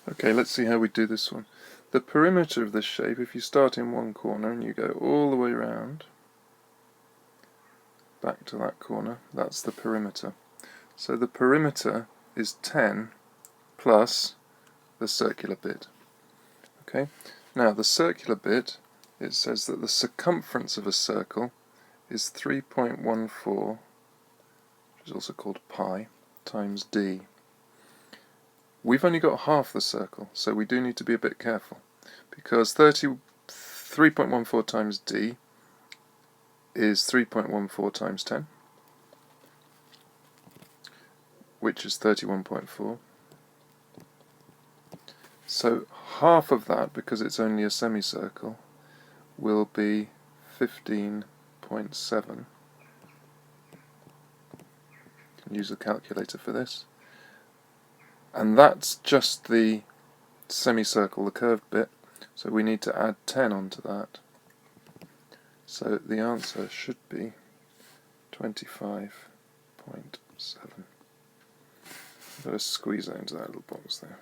Okay, let's see how we do this one. The perimeter of this shape, if you start in one corner and you go all the way around, back to that corner, that's the perimeter. So the perimeter is 10 plus the circular bit. Okay, now the circular bit, it says that the circumference of a circle is 3.14, which is also called pi, times d. We've only got half the circle, so we do need to be a bit careful, because 3.14 times d is 3.14 times 10, which is 31.4. So half of that, because it's only a semicircle, will be 15.7. You can use a calculator for this. And that's just the semicircle, the curved bit, so we need to add 10 onto that. So the answer should be 25.7. Better squeeze that into that little box there.